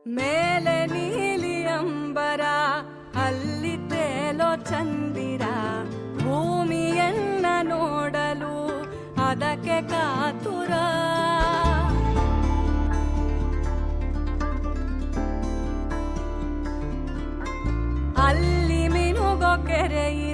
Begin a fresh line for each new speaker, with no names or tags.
ಮೇಲೆ ನೀಲಿ ಅಂಬರ ಅಲ್ಲಿ ತೇಲೋ ಚಂದಿರ ಭೂಮಿಯನ್ನ ನೋಡಲು ಅದಕ್ಕೆ ಕಾತುರ ಅಲ್ಲಿ ಮಿನುಗೋ ಕೆರೆಯಿ